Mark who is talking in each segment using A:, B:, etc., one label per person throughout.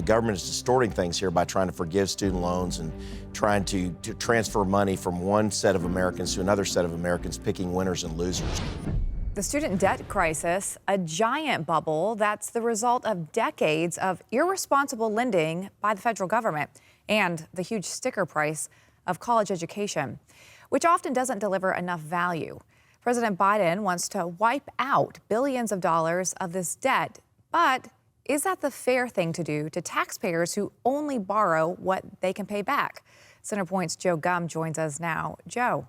A: government is distorting things here by trying to forgive student loans and trying to transfer money from one set of Americans to another set of Americans, picking winners and losers.
B: The student debt crisis, a giant bubble that's the result of decades of irresponsible lending by the federal government and the huge sticker price of college education, which often doesn't deliver enough value. President Biden wants to wipe out billions of dollars of this debt, but is that the fair thing to do to taxpayers who only borrow what they can pay back? Centerpoint's Joe Gum joins us now. Joe.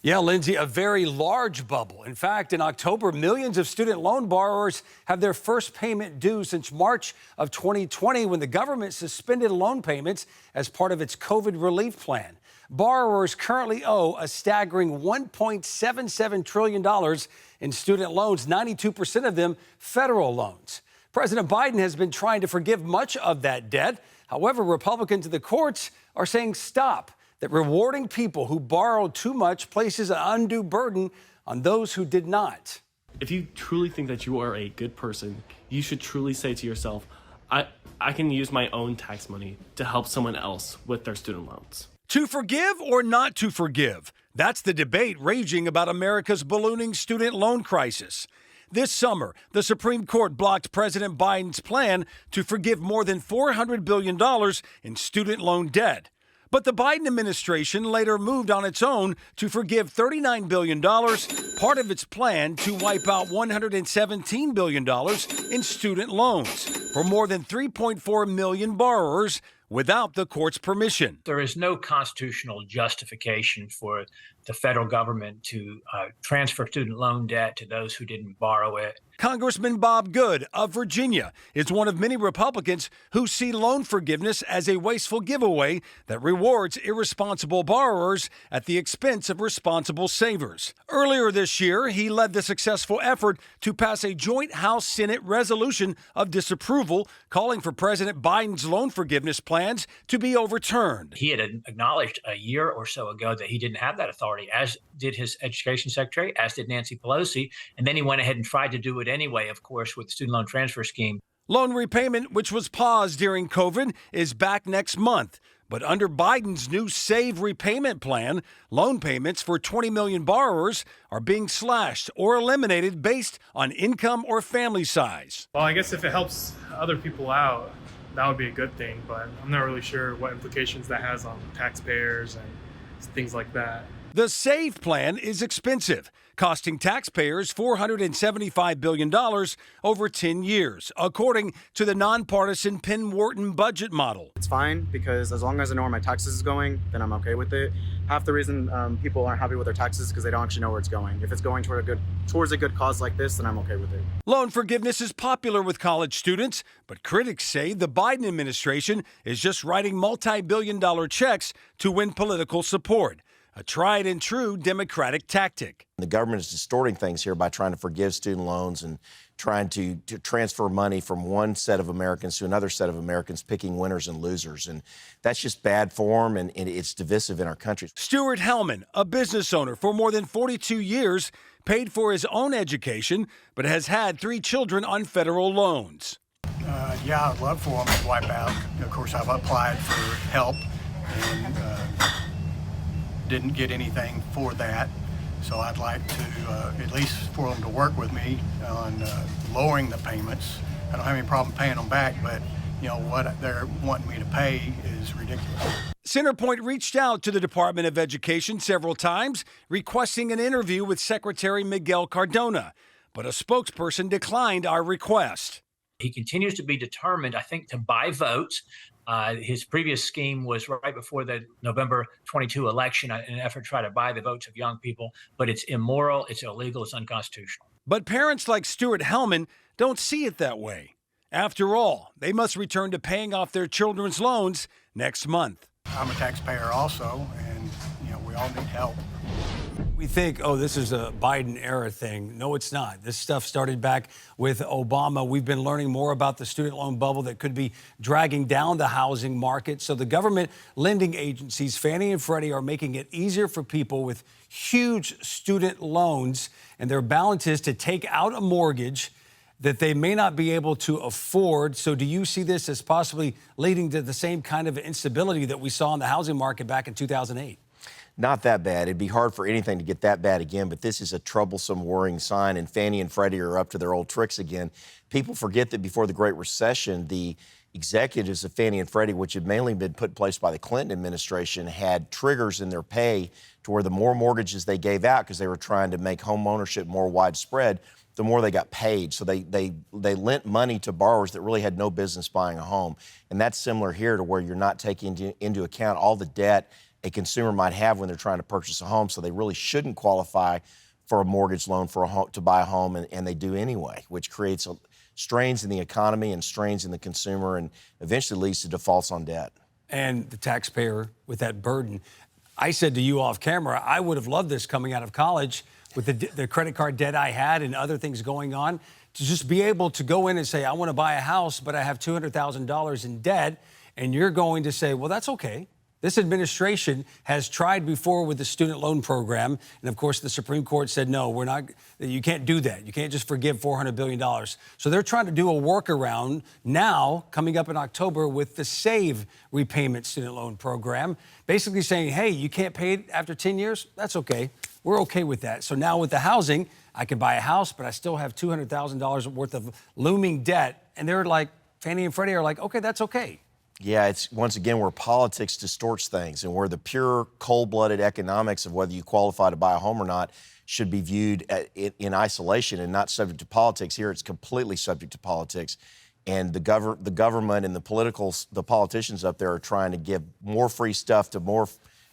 C: Yeah, Lindsay, a very large bubble. In fact, in October, millions of student loan borrowers have their first payment due since March of 2020, when the government suspended loan payments as part of its COVID relief plan. Borrowers currently owe a staggering $1.77 trillion in student loans, 92% of them federal loans. President Biden has been trying to forgive much of that debt. However, Republicans in the courts are saying stop, that rewarding people who borrowed too much places an undue burden on those who did not.
D: If you truly think that you are a good person, you should truly say to yourself, I can use my own tax money to help someone else with their student loans.
C: To forgive or not to forgive? That's the debate raging about America's ballooning student loan crisis. This summer, the Supreme Court blocked President Biden's plan to forgive more than $400 billion in student loan debt. But the Biden administration later moved on its own to forgive $39 billion, part of its plan to wipe out $117 billion in student loans for more than 3.4 million borrowers without the court's permission.
E: There is no constitutional justification for the federal government to transfer student loan debt to those who didn't borrow it.
C: Congressman Bob Good of Virginia is one of many Republicans who see loan forgiveness as a wasteful giveaway that rewards irresponsible borrowers at the expense of responsible savers. Earlier this year, he led the successful effort to pass a joint House-Senate resolution of disapproval calling for President Biden's loan forgiveness plans to be overturned.
E: He had acknowledged a year or so ago that he didn't have that authority, as did his education secretary, as did Nancy Pelosi, and then he went ahead and tried to do it anyway, of course, with the student loan transfer scheme.
C: Loan repayment, which was paused during COVID, is back next month. But under Biden's new SAVE repayment plan, loan payments for 20 million borrowers are being slashed or eliminated based on income or family size.
F: Well, I guess if it helps other people out, that would be a good thing, but I'm not really sure what implications that has on taxpayers and things like that.
C: The SAVE plan is expensive, costing taxpayers $475 billion over 10 years, according to the nonpartisan Penn-Wharton budget model.
G: It's fine because as long as I know where my taxes is going, then I'm okay with it. Half the reason people aren't happy with their taxes is because they don't actually know where it's going. If it's going towards a good cause like this, then I'm okay with it.
C: Loan forgiveness is popular with college students, but critics say the Biden administration is just writing multi-billion-dollar checks to win political support. A tried and true Democratic tactic.
A: The government is distorting things here by trying to forgive student loans and trying to transfer money from one set of Americans to another set of Americans, picking winners and losers. And that's just bad form, and it's divisive in our country.
C: Stuart Hellman, a business owner for more than 42 years, paid for his own education, but has had 3 children on federal loans.
H: Yeah, I'd love for them to wipe out. Of course, I've applied for help and didn't get anything for that. So I'd like to, at least for them to work with me on lowering the payments. I don't have any problem paying them back, but you know what they're wanting me to pay is ridiculous.
C: Centerpoint reached out to the Department of Education several times, requesting an interview with Secretary Miguel Cardona, but a spokesperson declined our request.
E: He continues to be determined, I think, to buy votes. His previous scheme was right before the November 22 election in an effort to try to buy the votes of young people, but it's immoral, it's illegal, it's unconstitutional.
C: But parents like Stuart Hellman don't see it that way. After all, they must return to paying off their children's loans next month.
H: I'm a taxpayer also, and you know we all need help.
C: We think, oh, this is a Biden era thing. No, it's not. This stuff started back with Obama. We've been learning more about the student loan bubble that could be dragging down the housing market. So the government lending agencies, Fannie and Freddie, are making it easier for people with huge student loans and their balances to take out a mortgage that they may not be able to afford. So do you see this as possibly leading to the same kind of instability that we saw in the housing market back in 2008?
A: Not that bad. It'd be hard for anything to get that bad again, but this is a troublesome, worrying sign, and Fannie and Freddie are up to their old tricks again. People forget that before the Great Recession, the executives of Fannie and Freddie, which had mainly been put in place by the Clinton administration, had triggers in their pay to where the more mortgages they gave out, because they were trying to make home ownership more widespread, the more they got paid. So they lent money to borrowers that really had no business buying a home. And that's similar here, to where you're not taking into account all the debt a consumer might have when they're trying to purchase a home. So they really shouldn't qualify for a mortgage loan for a home, to buy a home, and they do anyway, which creates strains in the economy and strains in the consumer, and eventually leads to defaults on debt.
C: And the taxpayer with that burden. I said to you off camera, I would have loved this coming out of college with the credit card debt I had and other things going on, to just be able to go in and say, I want to buy a house, but I have $200,000 in debt. And you're going to say, well, that's okay. This administration has tried before with the student loan program. And of course, the Supreme Court said, no, we're not, you can't do that. You can't just forgive $400 billion. So they're trying to do a workaround now, coming up in October, with the SAVE repayment student loan program, basically saying, hey, you can't pay it after 10 years? That's okay. We're okay with that. So now with the housing, I can buy a house, but I still have $200,000 worth of looming debt. And they're like, Fannie and Freddie are like, okay, that's okay.
A: Yeah, it's once again where politics distorts things, and where the pure cold-blooded economics of whether you qualify to buy a home or not should be viewed in isolation and not subject to politics. Here, it's completely subject to politics, and the government and the politicians up there are trying to give more free stuff to more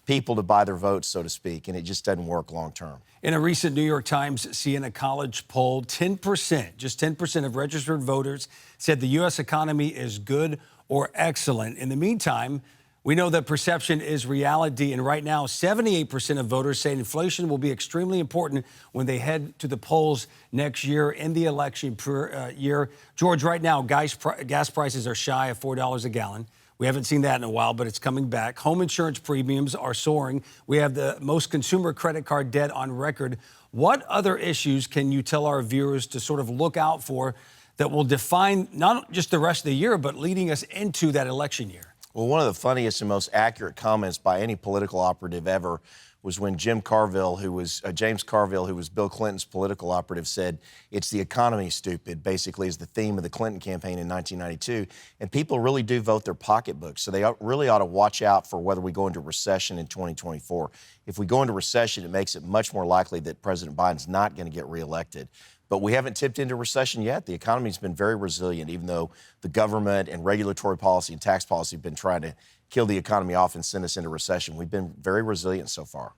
A: people to buy their votes, so to speak, and it just doesn't work long term.
C: In a recent New York Times Siena College poll, 10%, just 10% of registered voters said the U.S. economy is good or excellent. In the meantime, we know that perception is reality, and right now, 78% of voters say inflation will be extremely important when they head to the polls next year in the election year. George, right now, gas prices are shy of $4 a gallon. We haven't seen that in a while, but it's coming back. Home insurance premiums are soaring. We have the most consumer credit card debt on record. What other issues can you tell our viewers to sort of look out for that will define not just the rest of the year, but leading us into that election year?
A: Well, one of the funniest and most accurate comments by any political operative ever was when James Carville, who was Bill Clinton's political operative, said, "It's the economy, stupid," basically is the theme of the Clinton campaign in 1992. And people really do vote their pocketbooks. So they really ought to watch out for whether we go into recession in 2024. If we go into recession, it makes it much more likely that President Biden's not going to get reelected. But we haven't tipped into recession yet. The economy's been very resilient, even though the government and regulatory policy and tax policy have been trying to kill the economy off and send us into recession. We've been very resilient so far.